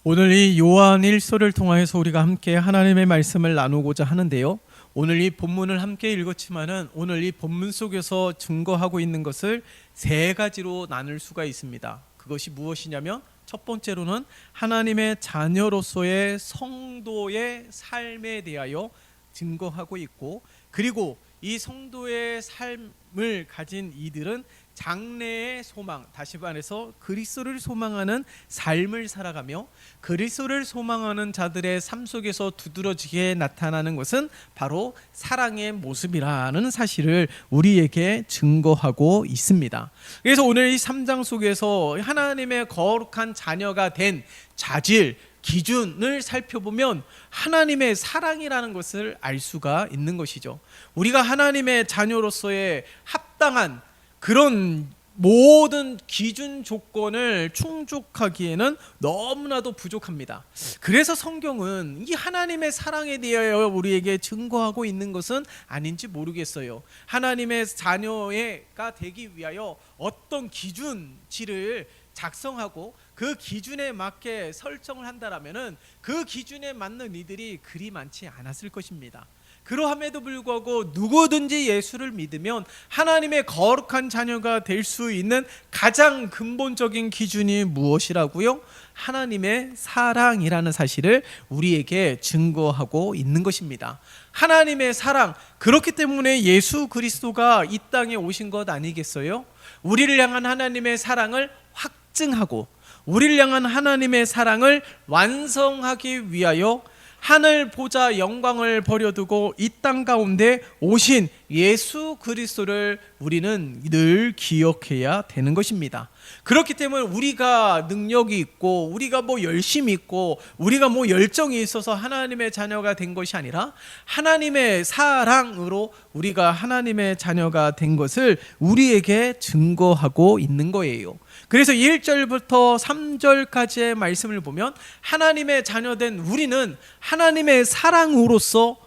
오늘 이 요한 1서를 통하여서 우리가 함께 하나님의 말씀을 나누고자 하는데요. 오늘 이 본문을 함께 읽었지만은 오늘 이 본문 속에서 증거하고 있는 것을 세 가지로 나눌 수가 있습니다. 그것이 무엇이냐면 첫 번째로는 하나님의 자녀로서의 성도의 삶에 대하여 증거하고 있고, 그리고 이 성도의 삶을 가진 이들은 장래의 소망, 다시 말해서 그리스도를 소망하는 삶을 살아가며, 그리스도를 소망하는 자들의 삶 속에서 두드러지게 나타나는 것은 바로 사랑의 모습이라는 사실을 우리에게 증거하고 있습니다. 그래서 오늘 이 3장 속에서 하나님의 거룩한 자녀가 된 자질, 기준을 살펴보면 하나님의 사랑이라는 것을 알 수가 있는 것이죠. 우리가 하나님의 자녀로서의 합당한 그런 모든 기준 조건을 충족하기에는 너무나도 부족합니다. 그래서 성경은 이 하나님의 사랑에 대하여 우리에게 증거하고 있는 것은 아닌지 모르겠어요. 하나님의 자녀가 되기 위하여 어떤 기준치를 작성하고 그 기준에 맞게 설정을 한다라면은 그 기준에 맞는 이들이 그리 많지 않았을 것입니다. 그러함에도 불구하고 누구든지 예수를 믿으면 하나님의 거룩한 자녀가 될 수 있는 가장 근본적인 기준이 무엇이라고요? 하나님의 사랑이라는 사실을 우리에게 증거하고 있는 것입니다. 하나님의 사랑, 그렇기 때문에 예수 그리스도가 이 땅에 오신 것 아니겠어요? 우리를 향한 하나님의 사랑을 확증하고 우리를 향한 하나님의 사랑을 완성하기 위하여 하늘 보좌 영광을 버려두고 이 땅 가운데 오신 예수 그리스도를 우리는 늘 기억해야 되는 것입니다. 그렇기 때문에 우리가 능력이 있고 우리가 열심히 있고 우리가 열정이 있어서 하나님의 자녀가 된 것이 아니라 하나님의 사랑으로 우리가 하나님의 자녀가 된 것을 우리에게 증거하고 있는 거예요. 그래서 1절부터 3절까지의 말씀을 보면 하나님의 자녀된 우리는 하나님의 사랑으로서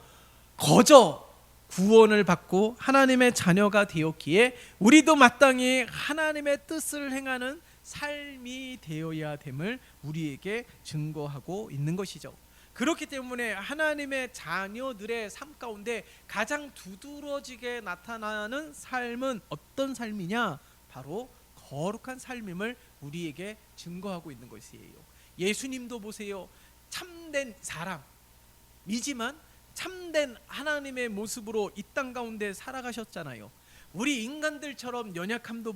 거저 구원을 받고 하나님의 자녀가 되었기에 우리도 마땅히 하나님의 뜻을 행하는 삶이 되어야 됨을 우리에게 증거하고 있는 것이죠. 그렇기 때문에 하나님의 자녀들의 삶 가운데 가장 두드러지게 나타나는 삶은 어떤 삶이냐? 바로 거룩한 삶임을 우리에게 증거하고 있는 것이에요. 예수님도 보세요. 참된 사람이지만 참된 하나님의 모습으로 이 땅 가운데 살아가셨잖아요. 우리 인간들처럼 연약함도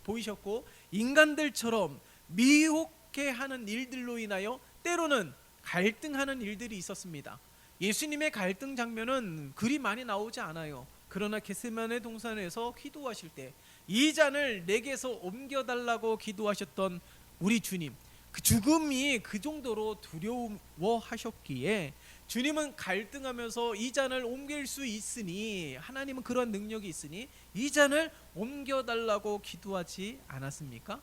보이셨고 인간들처럼 미혹해 하는 일들로 인하여 때로는 갈등하는 일들이 있었습니다. 예수님의 갈등 장면은 그리 많이 나오지 않아요. 그러나 겟세마네 동산에서 기도하실 때 이 잔을 내게서 옮겨달라고 기도하셨던 우리 주님, 그 죽음이 그 정도로 두려워하셨기에 주님은 갈등하면서 이 잔을 옮길 수 있으니, 하나님은 그런 능력이 있으니 이 잔을 옮겨달라고 기도하지 않았습니까?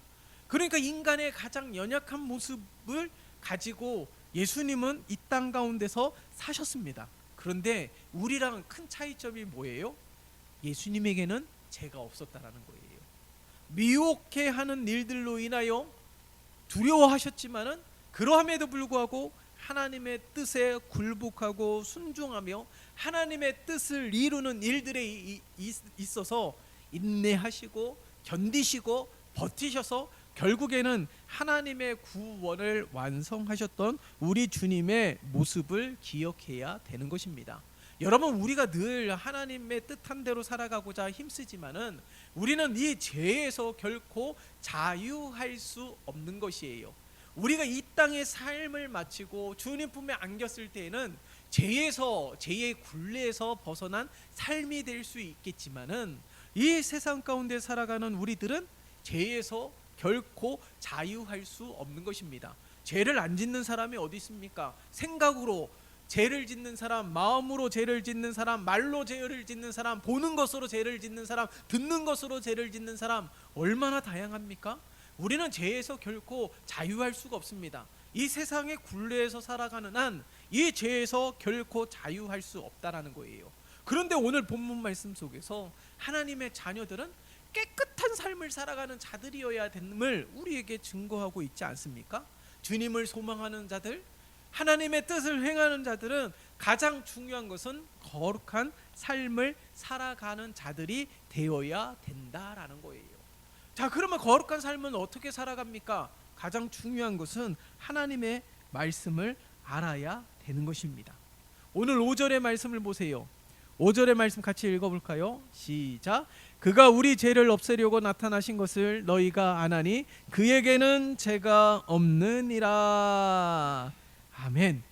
그러니까 인간의 가장 연약한 모습을 가지고 예수님은 이 땅 가운데서 사셨습니다. 그런데 우리랑 큰 차이점이 뭐예요? 예수님에게는 죄가 없었다라는 거예요. 미혹해 하는 일들로 인하여 두려워하셨지만은 그러함에도 불구하고 하나님의 뜻에 굴복하고 순종하며 하나님의 뜻을 이루는 일들에 있어서 인내하시고 견디시고 버티셔서 결국에는 하나님의 구원을 완성하셨던 우리 주님의 모습을 기억해야 되는 것입니다. 여러분, 우리가 늘 하나님의 뜻한 대로 살아가고자 힘쓰지만은 우리는 이 죄에서 결코 자유할 수 없는 것이에요. 우리가 이 땅의 삶을 마치고 주님 품에 안겼을 때에는 죄의 굴레에서 벗어난 삶이 될 수 있겠지만은 이 세상 가운데 살아가는 우리들은 죄에서 결코 자유할 수 없는 것입니다. 죄를 안 짓는 사람이 어디 있습니까? 생각으로 죄를 짓는 사람, 마음으로 죄를 짓는 사람, 말로 죄를 짓는 사람, 보는 것으로 죄를 짓는 사람, 듣는 것으로 죄를 짓는 사람, 얼마나 다양합니까? 우리는 죄에서 결코 자유할 수가 없습니다. 이 세상의 굴레에서 살아가는 한 이 죄에서 결코 자유할 수 없다라는 거예요. 그런데 오늘 본문 말씀 속에서 하나님의 자녀들은 깨끗한 삶을 살아가는 자들이어야 됨을 우리에게 증거하고 있지 않습니까? 주님을 소망하는 자들, 하나님의 뜻을 행하는 자들은 가장 중요한 것은 거룩한 삶을 살아가는 자들이 되어야 된다라는 거예요. 자, 그러면 거룩한 삶은 어떻게 살아갑니까? 가장 중요한 것은 하나님의 말씀을 알아야 되는 것입니다. 오늘 5절의 말씀을 보세요. 5절의 말씀 같이 읽어볼까요? 시작. 그가 우리 죄를 없애려고 나타나신 것을 너희가 아나니 그에게는 죄가 없느니라. 아멘.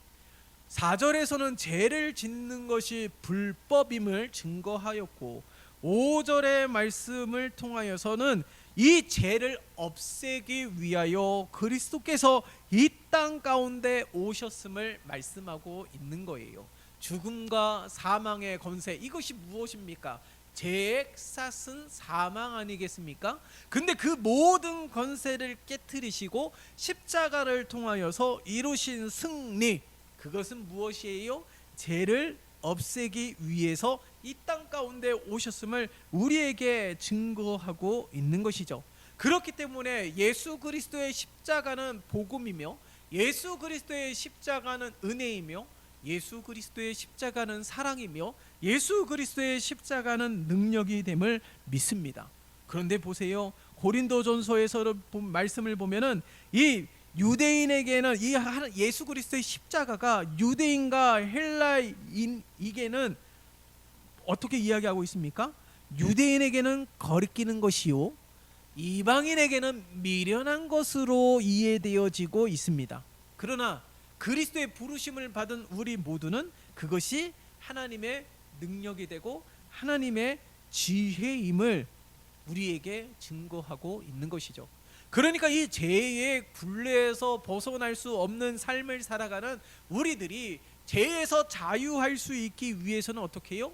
4절에서는 죄를 짓는 것이 불법임을 증거하였고 5절의 말씀을 통하여서는 이 죄를 없애기 위하여 그리스도께서 이 땅 가운데 오셨음을 말씀하고 있는 거예요. 죽음과 사망의 권세, 이것이 무엇입니까? 죄의 싹은 사망 아니겠습니까? 근데 그 모든 권세를 깨트리시고 십자가를 통하여서 이루신 승리, 그것은 무엇이에요? 죄를 없애기 위해서 이 땅 가운데 오셨음을 우리에게 증거하고 있는 것이죠. 그렇기 때문에 예수 그리스도의 십자가는 복음이며, 예수 그리스도의 십자가는 은혜이며, 예수 그리스도의 십자가는 사랑이며, 예수 그리스도의 십자가는 능력이 됨을 믿습니다. 그런데 보세요, 고린도전서에서 말씀을 보면은 이 유대인에게는 이 예수 그리스도의 십자가가 유대인과 헬라인에게는 어떻게 이야기하고 있습니까? 유대인에게는 거리끼는 것이요 이방인에게는 미련한 것으로 이해되어지고 있습니다. 그러나 그리스도의 부르심을 받은 우리 모두는 그것이 하나님의 능력이 되고 하나님의 지혜임을 우리에게 증거하고 있는 것이죠. 그러니까 이 죄의 굴레에서 벗어날 수 없는 삶을 살아가는 우리들이 죄에서 자유할 수 있기 위해서는 어떻게 해요?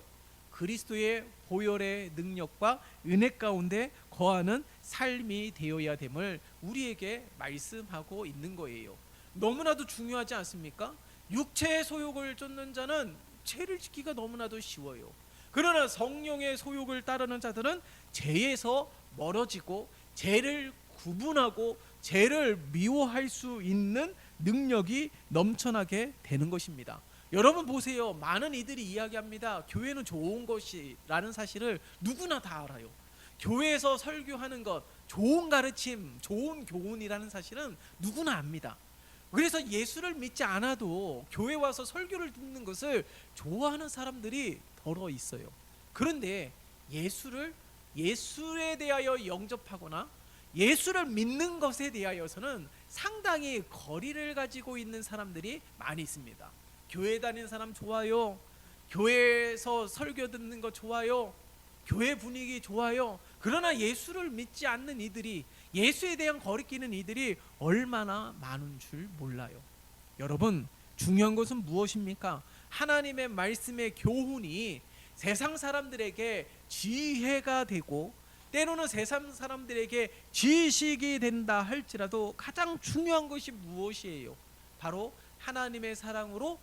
그리스도의 보혈의 능력과 은혜 가운데 거하는 삶이 되어야 됨을 우리에게 말씀하고 있는 거예요. 너무나도 중요하지 않습니까? 육체의 소욕을 쫓는 자는 죄를 짓기가 너무나도 쉬워요. 그러나 성령의 소욕을 따르는 자들은 죄에서 멀어지고 죄를 구분하고 죄를 미워할 수 있는 능력이 넘쳐나게 되는 것입니다. 여러분 보세요. 많은 이들이 이야기합니다. 교회는 좋은 것이라는 사실을 누구나 다 알아요. 교회에서 설교하는 것, 좋은 가르침, 좋은 교훈이라는 사실은 누구나 압니다. 그래서 예수를 믿지 않아도 교회 와서 설교를 듣는 것을 좋아하는 사람들이 더러 있어요. 그런데 예수에 대하여 영접하거나 예수를 믿는 것에 대하여서는 상당히 거리를 가지고 있는 사람들이 많이 있습니다. 교회 다니는 사람 좋아요. 교회에서 설교 듣는 거 좋아요. 교회 분위기 좋아요. 그러나 예수를 믿지 않는 이들이, 예수에 대한 거리끼는 이들이 얼마나 많은 줄 몰라요. 여러분, 중요한 것은 무엇입니까? 하나님의 말씀의 교훈이 세상 사람들에게 지혜가 되고 때로는 세상 사람들에게 지식이 된다 할지라도 가장 중요한 것이 무엇이에요? 바로 하나님의 사랑으로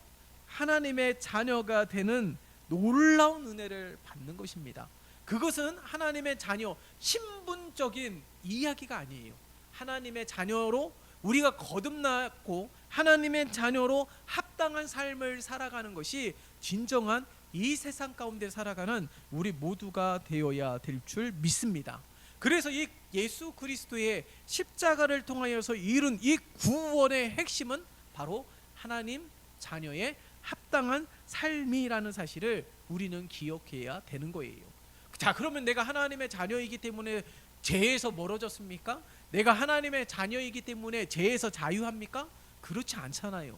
하나님의 자녀가 되는 놀라운 은혜를 받는 것입니다. 그것은 하나님의 자녀, 신분적인 이야기가 아니에요. 하나님의 자녀로 우리가 거듭났고 하나님의 자녀로 합당한 삶을 살아가는 것이 진정한 이 세상 가운데 살아가는 우리 모두가 되어야 될 줄 믿습니다. 그래서 이 예수 그리스도의 십자가를 통하여서 이룬 이 구원의 핵심은 바로 하나님 자녀의 합당한 삶이라는 사실을 우리는 기억해야 되는 거예요. 자, 그러면 내가 하나님의 자녀이기 때문에 죄에서 멀어졌습니까? 내가 하나님의 자녀이기 때문에 죄에서 자유합니까? 그렇지 않잖아요.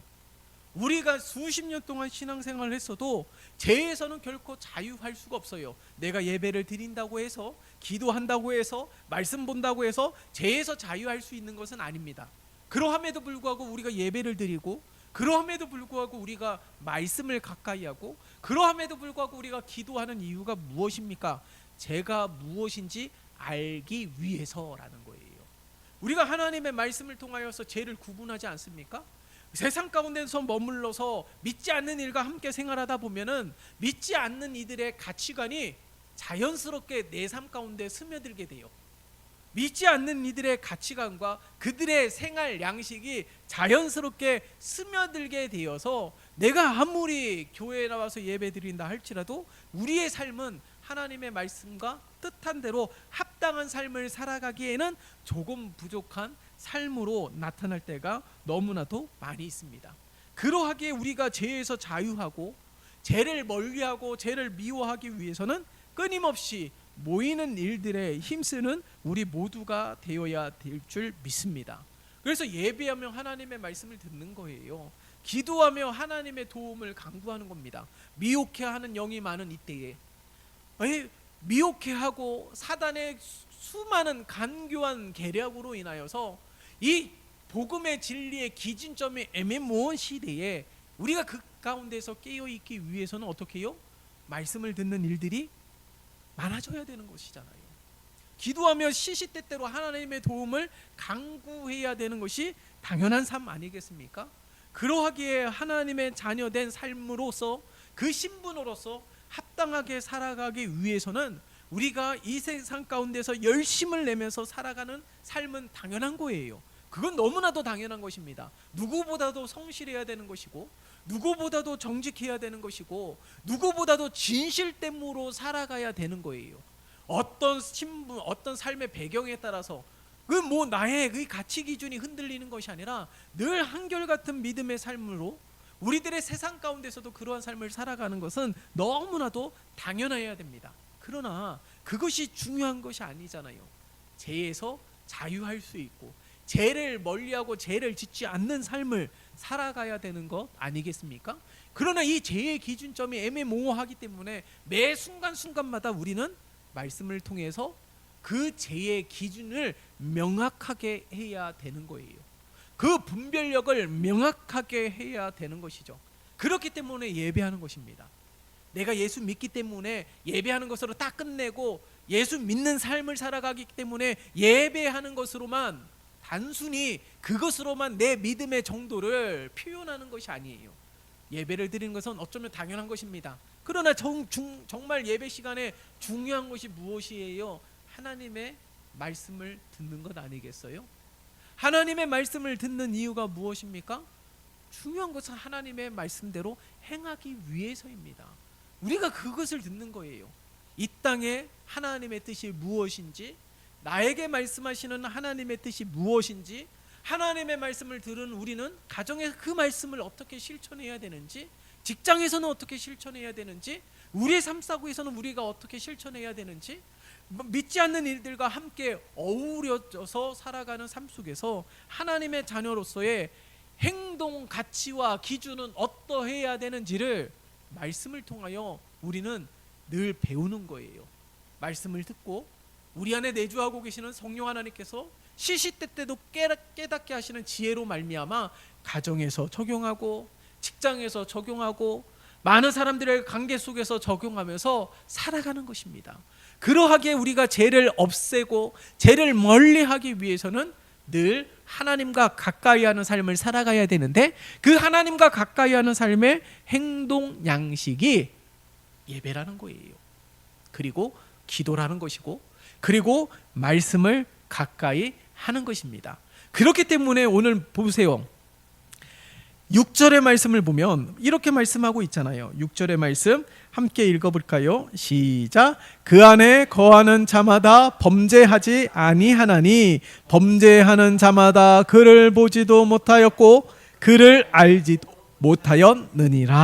우리가 수십 년 동안 신앙생활을 했어도 죄에서는 결코 자유할 수가 없어요. 내가 예배를 드린다고 해서, 기도한다고 해서, 말씀 본다고 해서 죄에서 자유할 수 있는 것은 아닙니다. 그러함에도 불구하고 우리가 예배를 드리고, 그러함에도 불구하고 우리가 말씀을 가까이 하고, 그러함에도 불구하고 우리가 기도하는 이유가 무엇입니까? 죄가 무엇인지 알기 위해서라는 거예요. 우리가 하나님의 말씀을 통하여서 죄를 구분하지 않습니까? 세상 가운데서 머물러서 믿지 않는 일과 함께 생활하다 보면은 믿지 않는 이들의 가치관이 자연스럽게 내 삶 가운데 스며들게 돼요. 믿지 않는 이들의 가치관과 그들의 생활 양식이 자연스럽게 스며들게 되어서 내가 아무리 교회에 나와서 예배드린다 할지라도 우리의 삶은 하나님의 말씀과 뜻한 대로 합당한 삶을 살아가기에는 조금 부족한 삶으로 나타날 때가 너무나도 많이 있습니다. 그러하기에 우리가 죄에서 자유하고 죄를 멀리하고 죄를 미워하기 위해서는 끊임없이 모이는 일들에 힘쓰는 우리 모두가 되어야 될 줄 믿습니다. 그래서 예배하며 하나님의 말씀을 듣는 거예요. 기도하며 하나님의 도움을 간구하는 겁니다. 미혹해하는 영이 많은 이때에 미혹해하고 사단의 수많은 간교한 계략으로 인하여서 이 복음의 진리의 기준점이 애매모호한 시대에 우리가 그 가운데서 깨어있기 위해서는 어떻게 해요? 말씀을 듣는 일들이 많아져야 되는 것이잖아요. 기도하며 시시때때로 하나님의 도움을 간구해야 되는 것이 당연한 삶 아니겠습니까? 그러하기에 하나님의 자녀된 삶으로서 그 신분으로서 합당하게 살아가기 위해서는 우리가 이 세상 가운데서 열심을 내면서 살아가는 삶은 당연한 거예요. 그건 너무나도 당연한 것입니다. 누구보다도 성실해야 되는 것이고 누구보다도 정직해야 되는 것이고 누구보다도 진실됨으로 살아가야 되는 거예요. 어떤 신분, 어떤 삶의 배경에 따라서 그 나의 그 가치 기준이 흔들리는 것이 아니라 늘 한결같은 믿음의 삶으로 우리들의 세상 가운데서도 그러한 삶을 살아가는 것은 너무나도 당연해야 됩니다. 그러나 그것이 중요한 것이 아니잖아요. 죄에서 자유할 수 있고 죄를 멀리하고 죄를 짓지 않는 삶을 살아가야 되는 것 아니겠습니까? 그러나 이 죄의 기준점이 애매모호하기 때문에 매 순간순간마다 우리는 말씀을 통해서 그 죄의 기준을 명확하게 해야 되는 거예요. 그 분별력을 명확하게 해야 되는 것이죠. 그렇기 때문에 예배하는 것입니다. 내가 예수 믿기 때문에 예배하는 것으로 딱 끝내고 예수 믿는 삶을 살아가기 때문에 예배하는 것으로만 단순히 그것으로만 내 믿음의 정도를 표현하는 것이 아니에요. 예배를 드리는 것은 어쩌면 당연한 것입니다. 그러나 정말 예배 시간에 중요한 것이 무엇이에요? 하나님의 말씀을 듣는 것 아니겠어요? 하나님의 말씀을 듣는 이유가 무엇입니까? 중요한 것은 하나님의 말씀대로 행하기 위해서입니다. 우리가 그것을 듣는 거예요. 이 땅에 하나님의 뜻이 무엇인지, 나에게 말씀하시는 하나님의 뜻이 무엇인지, 하나님의 말씀을 들은 우리는 가정에서 그 말씀을 어떻게 실천해야 되는지, 직장에서는 어떻게 실천해야 되는지, 우리의 삶사고에서는 우리가 어떻게 실천해야 되는지, 믿지 않는 일들과 함께 어우러져서 살아가는 삶 속에서 하나님의 자녀로서의 행동 가치와 기준은 어떠해야 되는지를 말씀을 통하여 우리는 늘 배우는 거예요. 말씀을 듣고 우리 안에 내주하고 계시는 성령 하나님께서 시시때때도 깨닫게 하시는 지혜로 말미암아 가정에서 적용하고 직장에서 적용하고 많은 사람들의 관계 속에서 적용하면서 살아가는 것입니다. 그러하기에 우리가 죄를 없애고 죄를 멀리하기 위해서는 늘 하나님과 가까이 하는 삶을 살아가야 되는데, 그 하나님과 가까이 하는 삶의 행동 양식이 예배라는 거예요. 그리고 기도라는 것이고, 그리고 말씀을 가까이 하는 것입니다. 그렇기 때문에 오늘 보세요. 6절의 말씀을 보면 이렇게 말씀하고 있잖아요. 6절의 말씀 함께 읽어볼까요? 시작. 그 안에 거하는 자마다 범죄하지 아니하나니 범죄하는 자마다 그를 보지도 못하였고 그를 알지도 못하였느니라.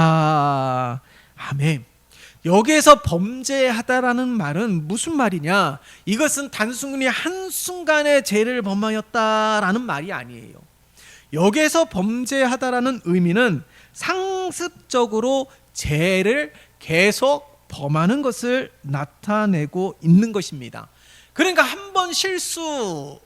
아멘. 여기에서 범죄하다라는 말은 무슨 말이냐? 이것은 단순히 한순간에 죄를 범하였다라는 말이 아니에요. 여기에서 범죄하다라는 의미는 상습적으로 죄를 계속 범하는 것을 나타내고 있는 것입니다. 그러니까 한 번 실수,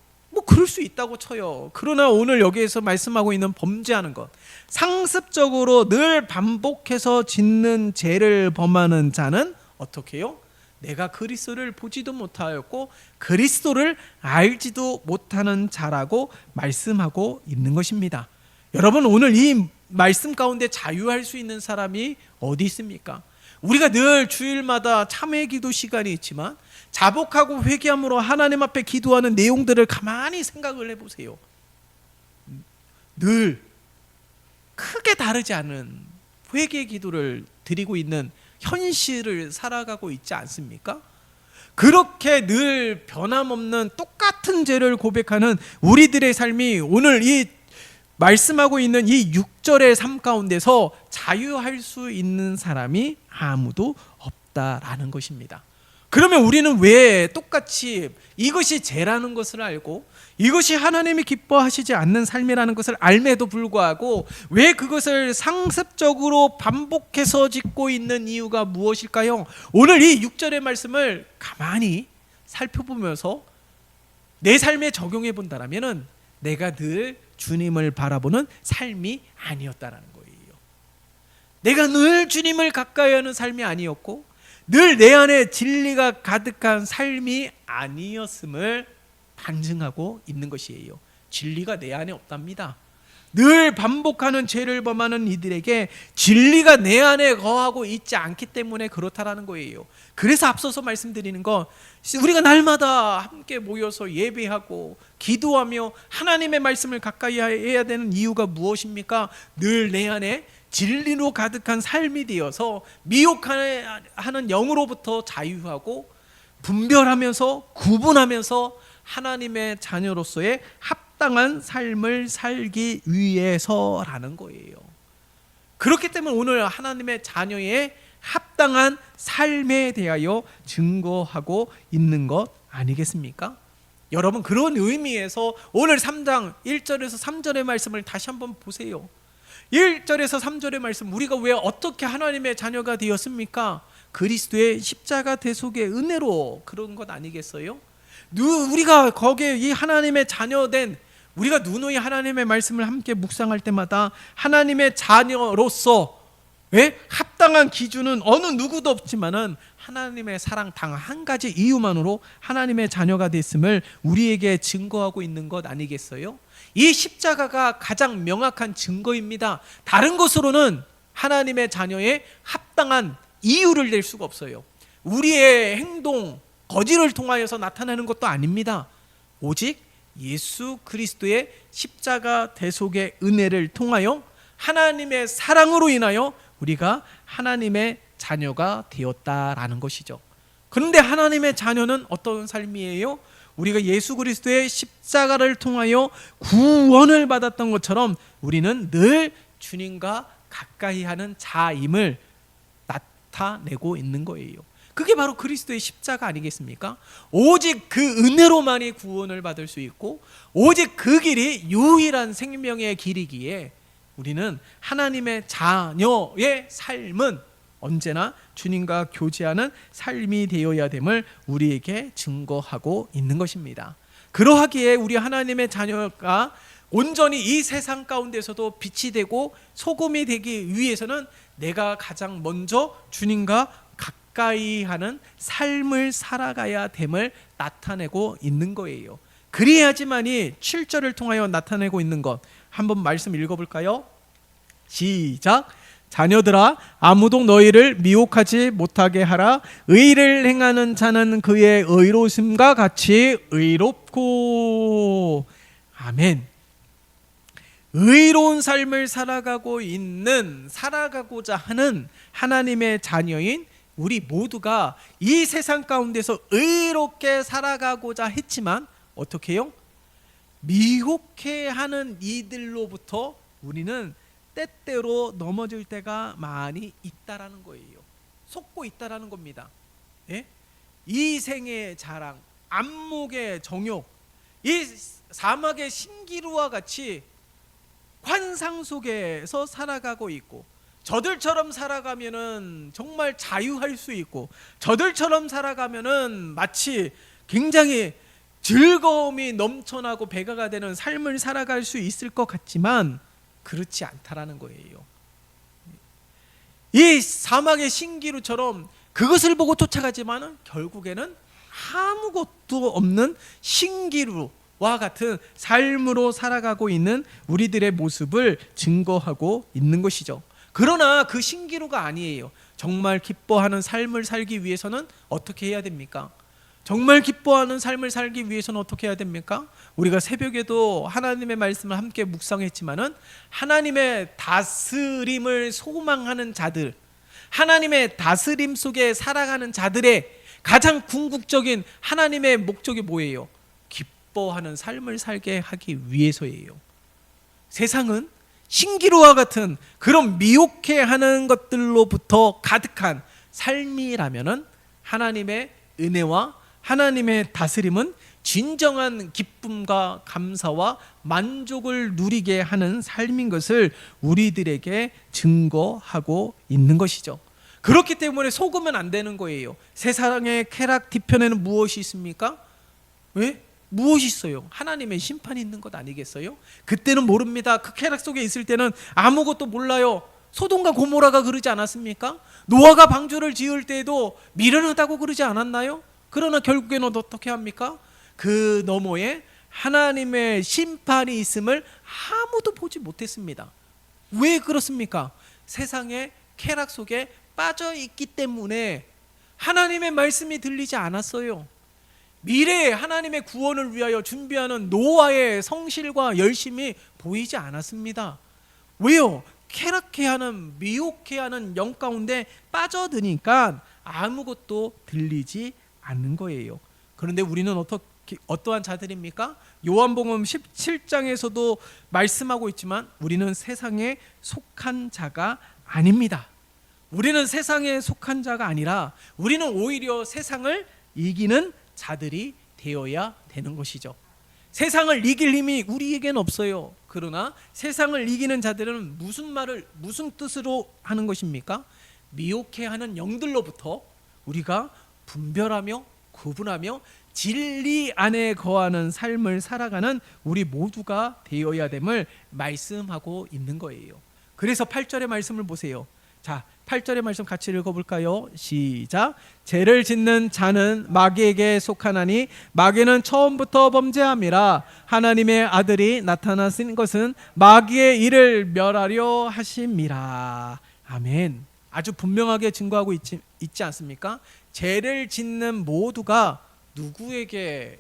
그럴 수 있다고 쳐요. 그러나 오늘 여기에서 말씀하고 있는 범죄하는 것, 상습적으로 늘 반복해서 짓는 죄를 범하는 자는 어떻게 해요? 내가 그리스도를 보지도 못하였고 그리스도를 알지도 못하는 자라고 말씀하고 있는 것입니다. 여러분, 오늘 이 말씀 가운데 자유할 수 있는 사람이 어디 있습니까? 우리가 늘 주일마다 참회 기도 시간이 있지만 자복하고 회개함으로 하나님 앞에 기도하는 내용들을 가만히 생각을 해보세요. 늘 크게 다르지 않은 회개 기도를 드리고 있는 현실을 살아가고 있지 않습니까? 그렇게 늘 변함없는 똑같은 죄를 고백하는 우리들의 삶이 오늘 이 말씀하고 있는 이 6절의 삶 가운데서 자유할 수 있는 사람이 아무도 없다라는 것입니다. 그러면 우리는 왜 똑같이 이것이 죄라는 것을 알고 이것이 하나님이 기뻐하시지 않는 삶이라는 것을 알매도 불구하고 왜 그것을 상습적으로 반복해서 짓고 있는 이유가 무엇일까요? 오늘 이 6절의 말씀을 가만히 살펴보면서 내 삶에 적용해 본다면 내가 늘 주님을 바라보는 삶이 아니었다라는 거예요. 내가 늘 주님을 가까이 하는 삶이 아니었고 늘 내 안에 진리가 가득한 삶이 아니었음을 반증하고 있는 것이에요. 진리가 내 안에 없답니다. 늘 반복하는 죄를 범하는 이들에게 진리가 내 안에 거하고 있지 않기 때문에 그렇다라는 거예요. 그래서 앞서서 말씀드리는 건 우리가 날마다 함께 모여서 예배하고 기도하며 하나님의 말씀을 가까이 해야 되는 이유가 무엇입니까? 늘 내 안에 진리로 가득한 삶이 되어서 미혹하는 영으로부터 자유하고 분별하면서 구분하면서 하나님의 자녀로서의 합당한 삶을 살기 위해서라는 거예요. 그렇기 때문에 오늘 하나님의 자녀의 합당한 삶에 대하여 증거하고 있는 것 아니겠습니까? 여러분, 그런 의미에서 오늘 3장 1절에서 3절의 말씀을 다시 한번 보세요. 1절에서 3절의 말씀, 우리가 왜 어떻게 하나님의 자녀가 되었습니까? 그리스도의 십자가 대속의 은혜로 그런 것 아니겠어요? 우리가 거기에 이 하나님의 자녀된 우리가 누누이 하나님의 말씀을 함께 묵상할 때마다 하나님의 자녀로서 합당한 기준은 어느 누구도 없지만은 하나님의 사랑 단 한 가지 이유만으로 하나님의 자녀가 됐음을 우리에게 증거하고 있는 것 아니겠어요? 이 십자가가 가장 명확한 증거입니다. 다른 것으로는 하나님의 자녀의 합당한 이유를 낼 수가 없어요. 우리의 행동, 거짓을 통하여서 나타나는 것도 아닙니다. 오직 예수 그리스도의 십자가 대속의 은혜를 통하여 하나님의 사랑으로 인하여 우리가 하나님의 자녀가 되었다라는 것이죠. 그런데 하나님의 자녀는 어떤 삶이에요? 우리가 예수 그리스도의 십자가를 통하여 구원을 받았던 것처럼 우리는 늘 주님과 가까이 하는 자임을 나타내고 있는 거예요. 그게 바로 그리스도의 십자가 아니겠습니까? 오직 그 은혜로만이 구원을 받을 수 있고 오직 그 길이 유일한 생명의 길이기에 우리는 하나님의 자녀의 삶은 언제나 주님과 교제하는 삶이 되어야 됨을 우리에게 증거하고 있는 것입니다. 그러하기에 우리 하나님의 자녀가 온전히 이 세상 가운데서도 빛이 되고 소금이 되기 위해서는 내가 가장 먼저 주님과 가까이 하는 삶을 살아가야 됨을 나타내고 있는 거예요. 그래야지만이 7절을 통하여 나타내고 있는 것, 한번 말씀 읽어볼까요? 시작. 자녀들아, 아무도 너희를 미혹하지 못하게 하라. 의를 행하는 자는 그의 의로움과 같이 의롭고. 아멘. 의로운 삶을 살아가고자 하는 하나님의 자녀인 우리 모두가 이 세상 가운데서 의롭게 살아가고자 했지만 어떻게 해요? 미혹해 하는 이들로부터 우리는 때때로 넘어질 때가 많이 있다라는 거예요. 속고 있다라는 겁니다. 예? 이 생의 자랑, 안목의 정욕, 이 사막의 신기루와 같이 환상 속에서 살아가고 있고, 저들처럼 살아가면은 정말 자유할 수 있고, 저들처럼 살아가면은 마치 굉장히 즐거움이 넘쳐나고 배가가 되는 삶을 살아갈 수 있을 것 같지만 그렇지 않다라는 거예요. 이 사막의 신기루처럼 그것을 보고 쫓아가지만 결국에는 아무것도 없는 신기루와 같은 삶으로 살아가고 있는 우리들의 모습을 증거하고 있는 것이죠. 그러나 그 신기루가 아니에요. 정말 기뻐하는 삶을 살기 위해서는 어떻게 해야 됩니까? 정말 기뻐하는 삶을 살기 위해서는 어떻게 해야 됩니까? 우리가 새벽에도 하나님의 말씀을 함께 묵상했지만은 하나님의 다스림을 소망하는 자들, 하나님의 다스림 속에 살아가는 자들의 가장 궁극적인 하나님의 목적이 뭐예요? 기뻐하는 삶을 살게 하기 위해서예요. 세상은 신기루와 같은 그런 미혹해하는 것들로부터 가득한 삶이라면은 하나님의 은혜와 하나님의 다스림은 진정한 기쁨과 감사와 만족을 누리게 하는 삶인 것을 우리들에게 증거하고 있는 것이죠. 그렇기 때문에 속으면 안 되는 거예요. 세상의 쾌락 뒤편에는 무엇이 있습니까? 왜? 무엇이 있어요? 하나님의 심판이 있는 것 아니겠어요? 그때는 모릅니다. 그 쾌락 속에 있을 때는 아무것도 몰라요. 소돔과 고모라가 그러지 않았습니까? 노아가 방주를 지을 때에도 미련하다고 그러지 않았나요? 그러나 결국에는 어떻게 합니까? 그 너머에 하나님의 심판이 있음을 아무도 보지 못했습니다. 왜 그렇습니까? 세상의 쾌락 속에 빠져 있기 때문에 하나님의 말씀이 들리지 않았어요. 미래에 하나님의 구원을 위하여 준비하는 노아의 성실과 열심이 보이지 않았습니다. 왜요? 쾌락해하는 미혹해하는 영 가운데 빠져드니까 아무것도 들리지 않는 거예요. 그런데 우리는 어떠한 자들입니까? 요한복음 17장에서도 말씀하고 있지만 우리는 세상에 속한 자가 아닙니다. 우리는 세상에 속한 자가 아니라 우리는 오히려 세상을 이기는 자들이 되어야 되는 것이죠. 세상을 이길 힘이 우리에겐 없어요. 그러나 세상을 이기는 자들은 무슨 뜻으로 하는 것입니까? 미혹해하는 영들로부터 우리가 분별하며 구분하며 진리 안에 거하는 삶을 살아가는 우리 모두가 되어야 됨을 말씀하고 있는 거예요. 그래서 8절의 말씀을 보세요. 자, 8절의 말씀 같이 읽어볼까요? 시작. 죄를 짓는 자는 마귀에게 속하나니 마귀는 처음부터 범죄함이라. 하나님의 아들이 나타나신 것은 마귀의 일을 멸하려 하심이라. 아멘. 아주 분명하게 증거하고 있지 않습니까? 죄를 짓는 모두가 누구에게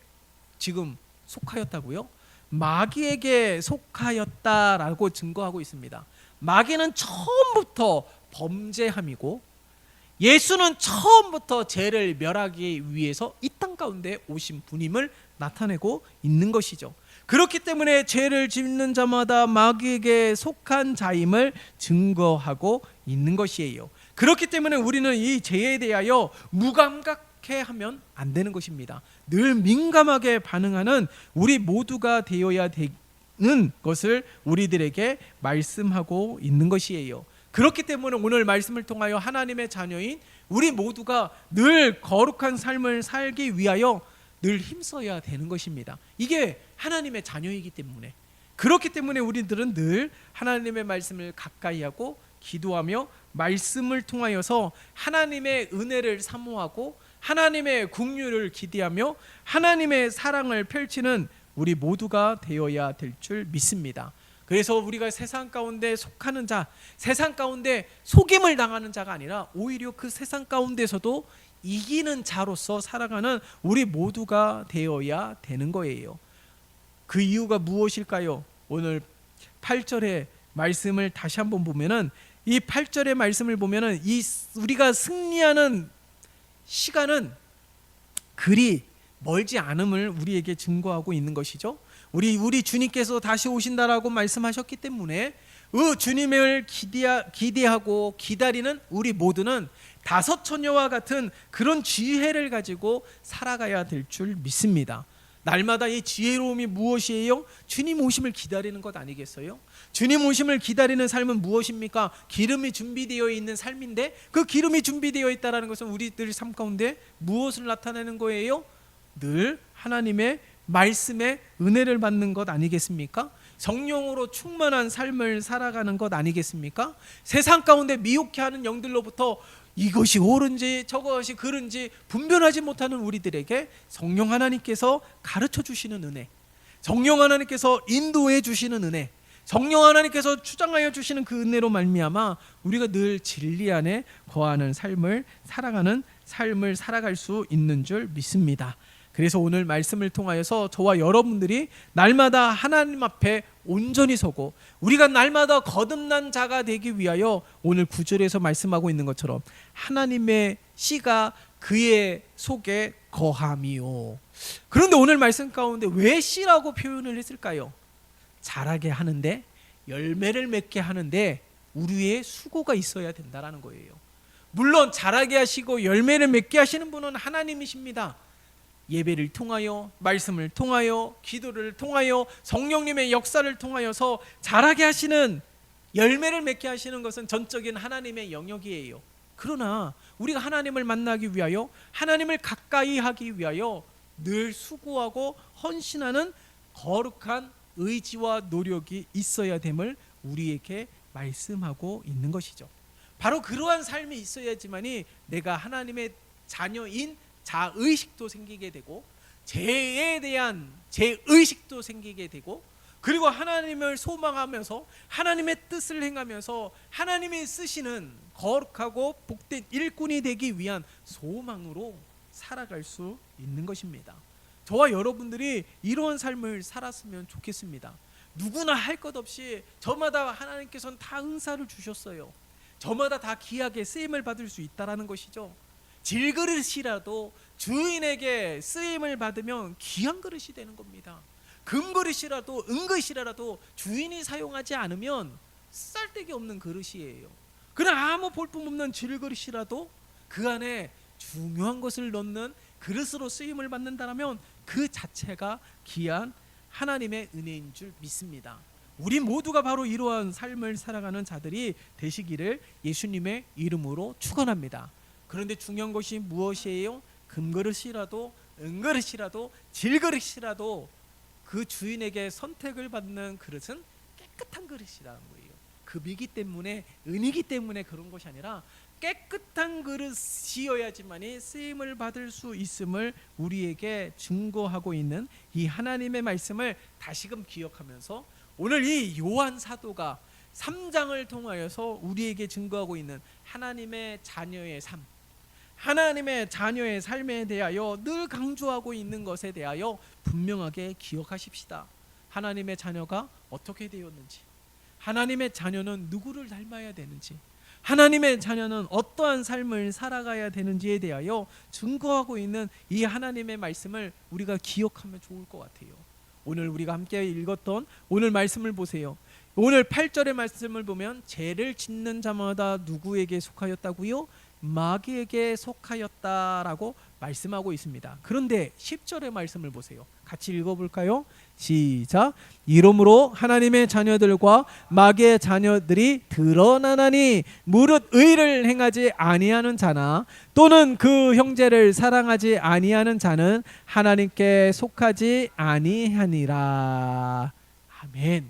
지금 속하였다고요? 마귀에게 속하였다라고 증거하고 있습니다. 마귀는 처음부터 범죄함이고 예수는 처음부터 죄를 멸하기 위해서 이 땅 가운데 오신 분임을 나타내고 있는 것이죠. 그렇기 때문에 죄를 짓는 자마다 마귀에게 속한 자임을 증거하고 있는 것이에요. 그렇기 때문에 우리는 이 죄에 대하여 무감각해 하면 안 되는 것입니다. 늘 민감하게 반응하는 우리 모두가 되어야 되는 것을 우리들에게 말씀하고 있는 것이에요. 그렇기 때문에 오늘 말씀을 통하여 하나님의 자녀인 우리 모두가 늘 거룩한 삶을 살기 위하여 늘 힘써야 되는 것입니다. 이게 하나님의 자녀이기 때문에, 그렇기 때문에 우리들은 늘 하나님의 말씀을 가까이 하고 기도하며 말씀을 통하여서 하나님의 은혜를 사모하고 하나님의 긍휼을 기대하며 하나님의 사랑을 펼치는 우리 모두가 되어야 될 줄 믿습니다. 그래서 우리가 세상 가운데 속하는 자, 세상 가운데 속임을 당하는 자가 아니라 오히려 그 세상 가운데서도 이기는 자로서 살아가는 우리 모두가 되어야 되는 거예요. 그 이유가 무엇일까요? 오늘 8절의 말씀을 다시 한번 보면은 이 8절의 말씀을 보면은 우리가 승리하는 시간은 그리 멀지 않음을 우리에게 증거하고 있는 것이죠. 우리 주님께서 다시 오신다라고 말씀하셨기 때문에 주님을 기대하고 기다리는 우리 모두는 다섯 처녀와 같은 그런 지혜를 가지고 살아가야 될 줄 믿습니다. 날마다 이 지혜로움이 무엇이에요? 주님 오심을 기다리는 것 아니겠어요? 주님 오심을 기다리는 삶은 무엇입니까? 기름이 준비되어 있는 삶인데 그 기름이 준비되어 있다는 것은 우리들 삶 가운데 무엇을 나타내는 거예요? 늘 하나님의 말씀의 은혜를 받는 것 아니겠습니까? 성령으로 충만한 삶을 살아가는 것 아니겠습니까? 세상 가운데 미혹해하는 영들로부터 이것이 옳은지 저것이 그른지 분별하지 못하는 우리들에게 성령 하나님께서 가르쳐 주시는 은혜, 성령 하나님께서 인도해 주시는 은혜, 성령 하나님께서 주장하여 주시는 그 은혜로 말미암아 우리가 늘 진리 안에 거하는 삶을 살아갈 수 있는 줄 믿습니다. 그래서 오늘 말씀을 통하여서 저와 여러분들이 날마다 하나님 앞에 온전히 서고 우리가 날마다 거듭난 자가 되기 위하여 오늘 9절에서 말씀하고 있는 것처럼 하나님의 씨가 그의 속에 거함이요. 그런데 오늘 말씀 가운데 왜 씨라고 표현을 했을까요? 자라게 하는데, 열매를 맺게 하는데 우리의 수고가 있어야 된다라는 거예요. 물론 자라게 하시고 열매를 맺게 하시는 분은 하나님이십니다. 예배를 통하여, 말씀을 통하여, 기도를 통하여, 성령님의 역사를 통하여서 자라게 하시는, 열매를 맺게 하시는 것은 전적인 하나님의 영역이에요. 그러나 우리가 하나님을 만나기 위하여, 하나님을 가까이 하기 위하여 늘 수고하고 헌신하는 거룩한 의지와 노력이 있어야 됨을 우리에게 말씀하고 있는 것이죠. 바로 그러한 삶이 있어야지만이 내가 하나님의 자녀인 자의식도 생기게 되고, 죄에 대한 죄의식도 생기게 되고, 그리고 하나님을 소망하면서 하나님의 뜻을 행하면서 하나님이 쓰시는 거룩하고 복된 일꾼이 되기 위한 소망으로 살아갈 수 있는 것입니다. 저와 여러분들이 이러한 삶을 살았으면 좋겠습니다. 누구나 할 것 없이 저마다 하나님께서는 다 은사를 주셨어요. 저마다 다 귀하게 쓰임을 받을 수 있다라는 것이죠. 질그릇이라도 주인에게 쓰임을 받으면 귀한 그릇이 되는 겁니다. 금그릇이라도 은그릇이라도 주인이 사용하지 않으면 쓸데기 없는 그릇이에요. 그러나 아무 볼품없는 질그릇이라도 그 안에 중요한 것을 넣는 그릇으로 쓰임을 받는다면 그 자체가 귀한 하나님의 은혜인 줄 믿습니다. 우리 모두가 바로 이러한 삶을 살아가는 자들이 되시기를 예수님의 이름으로 축원합니다. 그런데 중요한 것이 무엇이에요? 금그릇이라도 은그릇이라도 질그릇이라도 그 주인에게 선택을 받는 그릇은 깨끗한 그릇이라는 거예요. 금이기 때문에, 은이기 때문에 그런 것이 아니라 깨끗한 그릇이어야지만이 쓰임을 받을 수 있음을 우리에게 증거하고 있는 이 하나님의 말씀을 다시금 기억하면서 오늘 이 요한 사도가 3장을 통하여서 우리에게 증거하고 있는 하나님의 자녀의 삶, 하나님의 자녀의 삶에 대하여 늘 강조하고 있는 것에 대하여 분명하게 기억하십시다. 하나님의 자녀가 어떻게 되었는지, 하나님의 자녀는 누구를 닮아야 되는지, 하나님의 자녀는 어떠한 삶을 살아가야 되는지에 대하여 증거하고 있는 이 하나님의 말씀을 우리가 기억하면 좋을 것 같아요. 오늘 우리가 함께 읽었던 오늘 말씀을 보세요. 오늘 8절의 말씀을 보면 죄를 짓는 자마다 누구에게 속하였다고요? 마귀에게 속하였다라고 말씀하고 있습니다. 그런데 10절의 말씀을 보세요. 같이 읽어볼까요? 시작. 이러므로 하나님의 자녀들과 마귀의 자녀들이 드러나나니 무릇 의를 행하지 아니하는 자나 또는 그 형제를 사랑하지 아니하는 자는 하나님께 속하지 아니하니라. 아멘.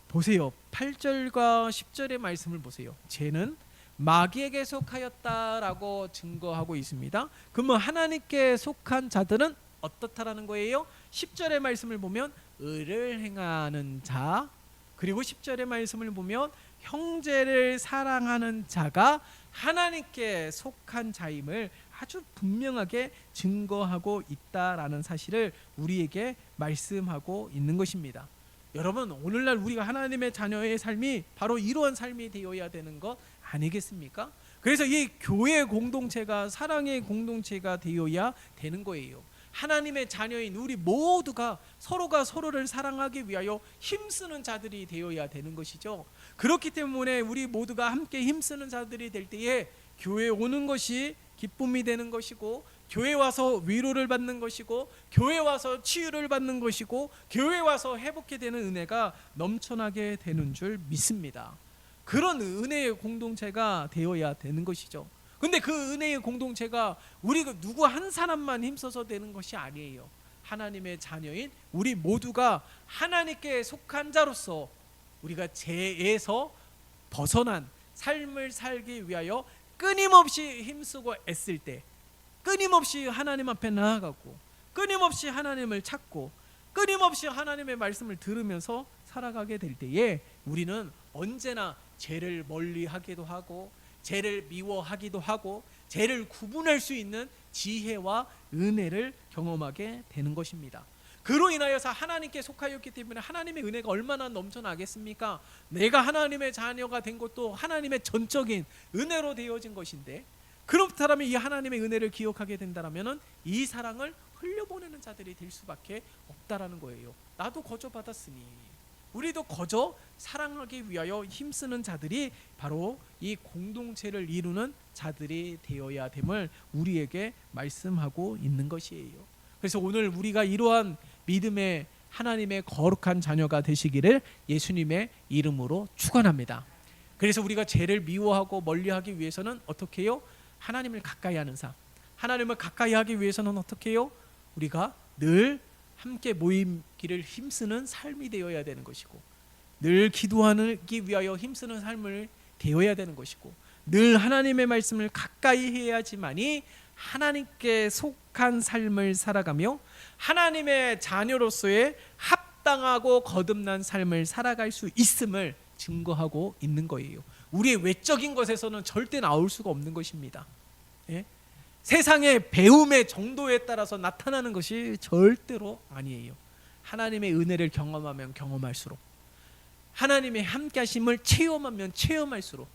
보세요. 8절과 10절의 말씀을 보세요. 죄는 마귀에게 속하였다라고 증거하고 있습니다. 그러면 하나님께 속한 자들은 어떻다라는 거예요? 10절의 말씀을 보면 의를 행하는 자, 그리고 10절의 말씀을 보면 형제를 사랑하는 자가 하나님께 속한 자임을 아주 분명하게 증거하고 있다라는 사실을 우리에게 말씀하고 있는 것입니다. 여러분, 오늘날 우리가 하나님의 자녀의 삶이 바로 이러한 삶이 되어야 되는 것 아니겠습니까? 그래서 이 교회 공동체가 사랑의 공동체가 되어야 되는 거예요. 하나님의 자녀인 우리 모두가 서로가 서로를 사랑하기 위하여 힘쓰는 자들이 되어야 되는 것이죠. 그렇기 때문에 우리 모두가 함께 힘쓰는 자들이 될 때에 교회에 오는 것이 기쁨이 되는 것이고, 교회 와서 위로를 받는 것이고, 교회 와서 치유를 받는 것이고, 교회 와서 회복해 되는 은혜가 넘쳐나게 되는 줄 믿습니다. 그런 은혜의 공동체가 되어야 되는 것이죠. 근데 그 은혜의 공동체가 우리 누구 한 사람만 힘써서 되는 것이 아니에요. 하나님의 자녀인 우리 모두가 하나님께 속한 자로서 우리가 죄에서 벗어난 삶을 살기 위하여 끊임없이 힘쓰고 애쓸 때, 끊임없이 하나님 앞에 나아가고, 끊임없이 하나님을 찾고, 끊임없이 하나님의 말씀을 들으면서 살아가게 될 때에 우리는 언제나 죄를 멀리하기도 하고 죄를 미워하기도 하고 죄를 구분할 수 있는 지혜와 은혜를 경험하게 되는 것입니다. 그로 인하여서 하나님께 속하였기 때문에 하나님의 은혜가 얼마나 넘쳐나겠습니까? 내가 하나님의 자녀가 된 것도 하나님의 전적인 은혜로 되어진 것인데, 그렇다면 이 하나님의 은혜를 기억하게 된다면 이 사랑을 흘려보내는 자들이 될 수밖에 없다라는 거예요. 나도 거저 받았으니 우리도 거저 사랑하기 위하여 힘쓰는 자들이 바로 이 공동체를 이루는 자들이 되어야 됨을 우리에게 말씀하고 있는 것이에요. 그래서 오늘 우리가 이러한 믿음의 하나님의 거룩한 자녀가 되시기를 예수님의 이름으로 축원합니다. 그래서 우리가 죄를 미워하고 멀리하기 위해서는 어떻게 해요? 하나님을 가까이 하는 삶. 하나님을 가까이 하기 위해서는 어떻게 해요? 우리가 늘 함께 모이기를 힘쓰는 삶이 되어야 되는 것이고, 늘 기도하기 위하여 힘쓰는 삶을 되어야 되는 것이고, 늘 하나님의 말씀을 가까이 해야지만이 하나님께 속한 삶을 살아가며 하나님의 자녀로서의 합당하고 거듭난 삶을 살아갈 수 있음을 증거하고 있는 거예요. 우리의 외적인 것에서는 절대 나올 수가 없는 것입니다. 예? 세상의 배움의 정도에 따라서 나타나는 것이 절대로 아니에요. 하나님의 은혜를 경험하면 경험할수록, 하나님의 함께하심을 체험하면 체험할수록,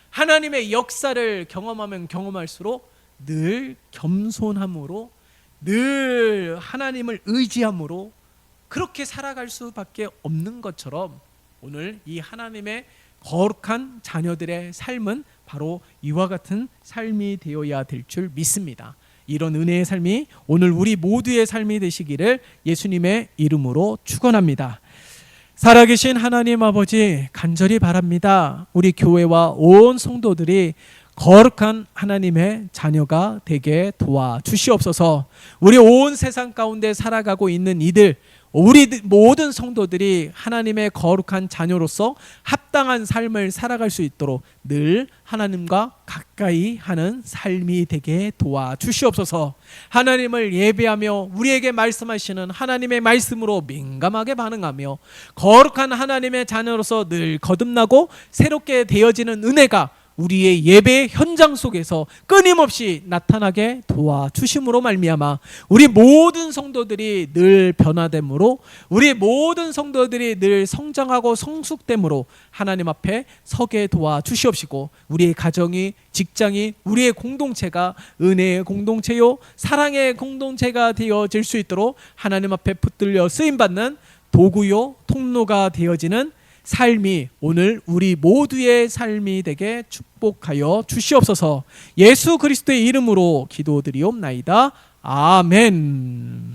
하나님의 역사를 경험하면 경험할수록 늘 겸손함으로, 늘 하나님을 의지함으로 그렇게 살아갈 수밖에 없는 것처럼 오늘 이 하나님의 거룩한 자녀들의 삶은 바로 이와 같은 삶이 되어야 될 줄 믿습니다. 이런 은혜의 삶이 오늘 우리 모두의 삶이 되시기를 예수님의 이름으로 축원합니다. 살아계신 하나님 아버지, 간절히 바랍니다. 우리 교회와 온 성도들이 거룩한 하나님의 자녀가 되게 도와주시옵소서. 우리 온 세상 가운데 살아가고 있는 이들, 우리 모든 성도들이 하나님의 거룩한 자녀로서 합당한 삶을 살아갈 수 있도록 늘 하나님과 가까이 하는 삶이 되게 도와주시옵소서. 하나님을 예배하며 우리에게 말씀하시는 하나님의 말씀으로 민감하게 반응하며 거룩한 하나님의 자녀로서 늘 거듭나고 새롭게 되어지는 은혜가 우리의 예배 현장 속에서 끊임없이 나타나게 도와주심으로 말미암아 우리 모든 성도들이 늘 변화됨으로, 우리 모든 성도들이 늘 성장하고 성숙됨으로 하나님 앞에 서게 도와주시옵시고, 우리의 가정이, 직장이, 우리의 공동체가 은혜의 공동체요 사랑의 공동체가 되어질 수 있도록 하나님 앞에 붙들려 쓰임받는 도구요 통로가 되어지는 삶이 오늘 우리 모두의 삶이 되게 축복하여 주시옵소서. 예수 그리스도의 이름으로 기도드리옵나이다. 아멘.